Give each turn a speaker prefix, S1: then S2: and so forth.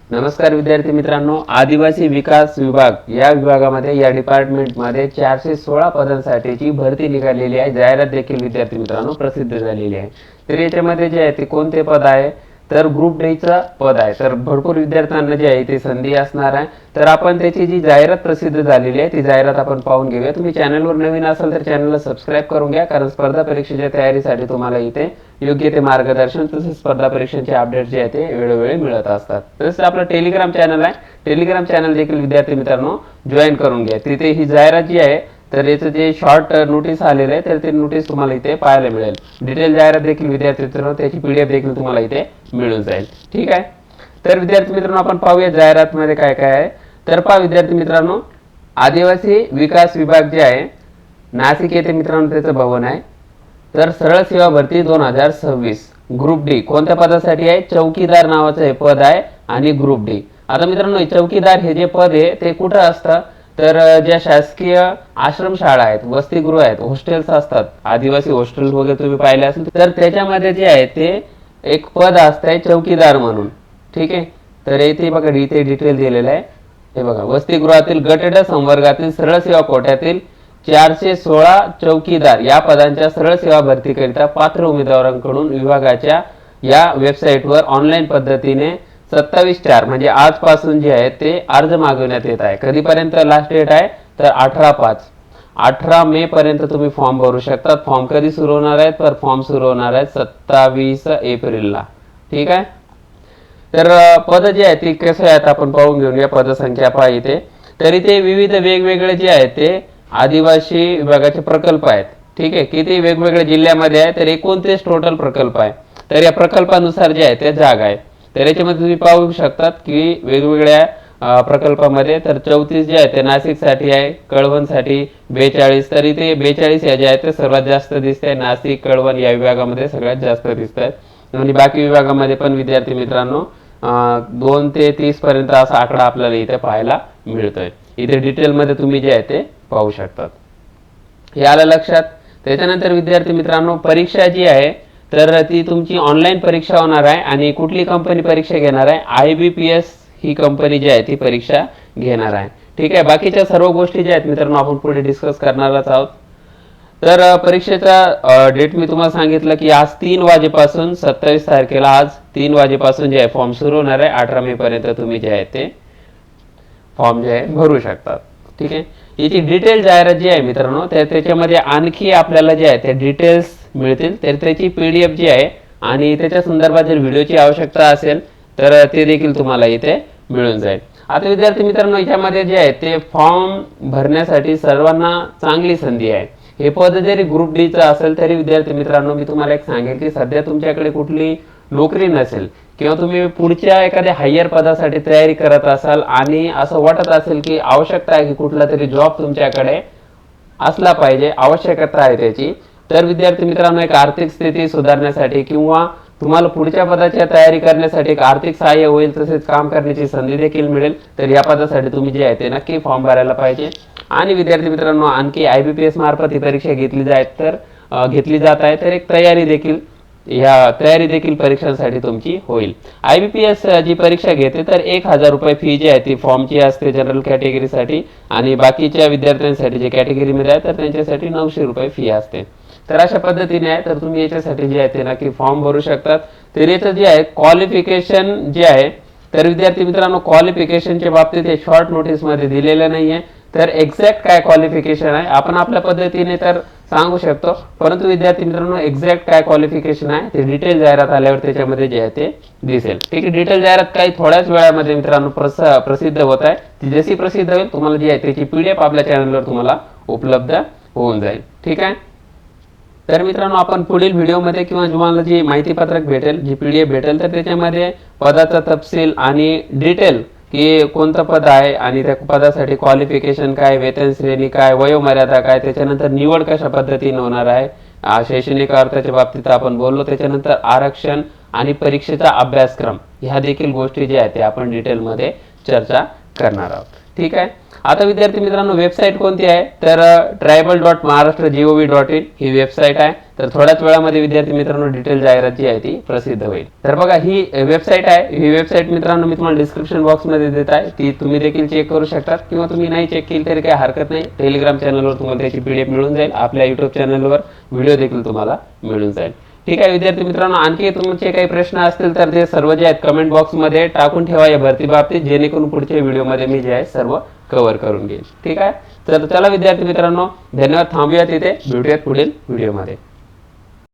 S1: नमस्कार विद्यार्थी मित्रांनो, आदिवासी विकास विभाग या विभागामध्ये या डिपार्टमेंटमध्ये 416 पदांसाठीची भरती निघालेली आहे। जाहिरात देखील विद्यार्थी मित्रांनो प्रसिद्ध झालेली आहे। तर याच्यामध्ये जे आहे ते कोणते पद आहे तर ग्रुप डी चा पद आहे। तर भरपूर विद्यार्थ्यांना जे आहे ते संधी असणार आहे। तर आपण त्याची जी जाहिरात प्रसिद्ध झालेली आहे ती जाहिरात आपण पाहून घेऊया। तुम्ही चॅनलवर नवीन असाल तर चॅनलला सबस्क्राइब करून घ्या, कारण स्पर्धा परीक्षेच्या तयारीसाठी तुम्हाला इथे योग्य ते मार्गदर्शन तसेच स्पर्धा परीक्षांचे अपडेट जे आहे ते वेळोवेळी मिळत असतात। तसेच आपला टेलिग्राम चॅनल आहे, टेलिग्राम चॅनल देखील विद्यार्थी मित्रांनो जॉईन करून घ्या। तिथे ही जाहिरात जी आहे तर याचं जे शॉर्ट नोटीस आलेलं आहे तर ते नोटीस तुम्हाला इथे पाहायला मिळेल। डिटेल जाहिरात देखील विद्यार्थी मित्रांनो त्याची पीडीएफ देखील तुम्हाला इथे मिळून जाईल। ठीक आहे, तर विद्यार्थी मित्रांनो आपण पाहूया जाहिरात मध्ये काय काय आहे। तर पहा विद्यार्थी मित्रांनो, आदिवासी विकास विभाग जे आहे नाशिक येथे मित्रांनो त्याचं भवन आहे। तर सरळ सेवा भरती 2026 ग्रुप डी कोणत्या पदासाठी आहे? चौकीदार नावाचं हे पद आहे आणि ग्रुप डी। आता मित्रांनो चौकीदार हे जे पद आहे ते कुठं असतं तर ज्या शासकीय आश्रमशाळा आहेत, वसतिगृह आहेत, हॉस्टेल्स असतात, आदिवासी हॉस्टेल वगैरे तुम्ही पाहिले असेल तर त्याच्यामध्ये जे आहे ते एक पद असतंय चौकीदार म्हणून। ठीक आहे, तर इथे बघा इथे डिटेल दिलेलं आहे। हे बघा, वसतिगृहातील गट संवर्गातील सरळ सेवा कोट्यातील 416 चौकीदार या पदांच्या सरळ सेवा भरतीकरिता पात्र उमेदवारांकडून विभागाच्या या वेबसाईटवर ऑनलाईन पद्धतीने 27/4 म्हणजे आजपासून जे आहे ते अर्ज मागवण्यात येत आहे। कधीपर्यंत लास्ट डेट आहे तर 18 मे पर्यंत तुम्ही फॉर्म भरू शकता। फॉर्म कधी सुरू होणार आहेत तर फॉर्म सुरू होणार आहेत 27 एप्रिलला। ठीक आहे, तर पद जे आहे ते कसे आहेत आपण पाहून घेऊया। पदसंख्या पहा इथे, तर इथे विविध वेगवेगळे जे आहेत ते आदिवासी विभागाचे प्रकल्प आहेत। ठीक आहे, किती वेगवेगळ्या जिल्ह्यामध्ये आहे तर 29 टोटल प्रकल्प आहे। तर या प्रकल्पानुसार जे आहे ते जागा आहे। तर याच्यामध्ये तुम्ही पाहू शकतात की वेगवेगळ्या प्रकल्पामध्ये तर 34 जे आहे ते नाशिकसाठी आहे, कळवणसाठी 42। तर इथे 42 या जे आहे ते सर्वात जास्त दिसते। नाशिक कळवण या विभागामध्ये सगळ्यात जास्त दिसत आहेत आणि बाकी विभागामध्ये पण विद्यार्थी मित्रांनो 2 ते 30 पर्यंत असा आकडा आपल्याला इथे पाहायला मिळतोय। इथे डिटेलमध्ये तुम्ही जे आहे ते पाहू शकतात। हे आलं लक्षात। त्याच्यानंतर विद्यार्थी मित्रांनो परीक्षा जी आहे तर ती तुमची ऑनलाईन परीक्षा होणार आहे आणि कुठली कंपनी परीक्षा घेणार आहे? IBPS ही कंपनी जी आहे ती परीक्षा घेणार आहे। ठीक आहे, बाकीच्या सर्व गोष्टी ज्या आहेत मित्रांनो आपण पुढे डिस्कस करणारच आहोत। तर परीक्षेचा डेट मी तुम्हाला सांगितलं की आज 3 वाजेपासून 27 तारखेला आज 3 वाजेपासून जे आहे फॉर्म सुरू होणार आहे। 18 मे पर्यंत तुम्ही जे आहे ते फॉर्म जे आहे भरू शकतात। ठीक आहे, याची डिटेल जाहिरात जी आहे मित्रांनो त्याच्यामध्ये आणखी आपल्याला जे आहे ते डिटेल्स मिळतील। तर त्याची पीडीएफ जी आहे आणि त्याच्या संदर्भात जर व्हिडिओची आवश्यकता असेल तर ते देखील तुम्हाला इथे मिळून जाईल। आता विद्यार्थी मित्रांनो याच्यामध्ये जे आहे ते फॉर्म भरण्यासाठी सर्वांना चांगली संधी आहे। हे पद जरी ग्रुप डी चं असेल तरी विद्यार्थी मित्रांनो मी तुम्हाला एक सांगेल की सध्या तुमच्याकडे कुठली नोकरी नसेल किंवा तुम्ही पुढच्या एखाद्या हायर पदासाठी तयारी करत असाल आणि असं वाटत असेल की आवश्यकता आहे की कुठला तरी जॉब तुमच्याकडे असला पाहिजे, आवश्यकता आहे त्याची, तर विद्यार्थी मित्रांनो एक आर्थिक स्थिती सुधारण्यासाठी किंवा तुम्हाला पुढच्या पदाची तयारी करण्यासाठी एक आर्थिक सहाय्य होईल, तसेच काम करण्याची संधी देखील मिळेल। तर या पदासाठी तुम्ही जे आहे ते नक्की फॉर्म भरायला पाहिजे। आणि विद्यार्थी मित्रांनो आणखी IBPS मार्फत ही परीक्षा घेतली जात आहे तर एक तयारी देखील परीक्षांसाठी तुमची होईल। IBPS जी परीक्षा घेते तर 1000 रुपये फी जी आहे ती फॉर्मची असते जनरल कॅटेगरीसाठी आणि बाकीच्या विद्यार्थ्यांसाठी जे कॅटेगरीमध्ये आहे तर त्यांच्यासाठी 900 रुपये फी असते। तर अशा पद्धतीने आहे तर तुम्ही याच्यासाठी जे आहे ते नक्की फॉर्म भरू शकतात। तर याचं जे आहे क्वालिफिकेशन जे आहे तर विद्यार्थी मित्रांनो क्वालिफिकेशनच्या बाबतीत हे शॉर्ट नोटीस मध्ये दिलेलं नाहीये। तर एक्झॅक्ट काय क्वालिफिकेशन आहे आपण आपल्या पद्धतीने तर सांगू शकतो, परंतु विद्यार्थी मित्रांनो एक्झॅक्ट काय क्वालिफिकेशन आहे ते डिटेल जाहिरात आल्यावर त्याच्यामध्ये जे आहे ते दिसेल। ठीक आहे, डिटेल जाहिरात काही थोड्याच वेळामध्ये मित्रांनो प्रसिद्ध होत आहे। ती जशी प्रसिद्ध होईल तुम्हाला जी आहे त्याची पीडीएफ आपल्या चॅनलवर तुम्हाला उपलब्ध होऊन जाईल। ठीक आहे, तर मित्रांनो आपण पुढील व्हिडिओमध्ये किंवा तुम्हाला जी माहिती पत्रक भेटेल, जी पीडीएफ भेटेल तर त्याच्यामध्ये पदाचा तपशील आणि डिटेल की कोणतं पद आहे आणि त्या पदासाठी क्वालिफिकेशन काय, वेतन श्रेणी काय, वयोमर्यादा काय, त्याच्यानंतर निवड कशा पद्धतीने होणार आहे, शैक्षणिक अर्थाच्या बाबतीत आपण बोललो, त्याच्यानंतर आरक्षण आणि परीक्षेचा अभ्यासक्रम ह्या देखील गोष्टी ज्या आहेत ते आपण डिटेलमध्ये चर्चा करणार आहोत। ठीक आहे, आता विद्यार्थी मित्रांनो वेबसाईट कोणती आहे तर tribal.maharashtra.gov.in ही वेबसाईट आहे। तर थोड्याच वेळामध्ये विद्यार्थी मित्रांनो डिटेल जाहिरात जी आहे ती प्रसिद्ध होईल. तर बघा ही वेबसाईट आहे, ही वेबसाईट मित्रांनो मी तुम्हाला डिस्क्रिप्शन बॉक्समध्ये देत आहे, ती तुम्ही देखील चेक करू शकता किंवा तुम्ही नाही चेक केली तरी काही हरकत नाही. टेलिग्राम चॅनलवर तुम्हाला त्याची PDF मिळून जाईल, आपल्या युट्यूब चॅनलवर व्हिडिओ देखील तुम्हाला मिळून जाईल. ठीक आहे विद्यार्थी मित्रांनो, आणखी तुमचे काही प्रश्न असतील तर ते सर्व जे आहेत कमेंट बॉक्समध्ये टाकून ठेवा या भरती बाबतीत, जेणेकरून पुढच्या व्हिडिओमध्ये मी जे आहे सर्व कव्हर करून घेईल. ठीक आहे, तर चला विद्यार्थी मित्रांनो धन्यवाद, थांबूया तिथे, भेटूयात पुढील व्हिडिओमध्ये.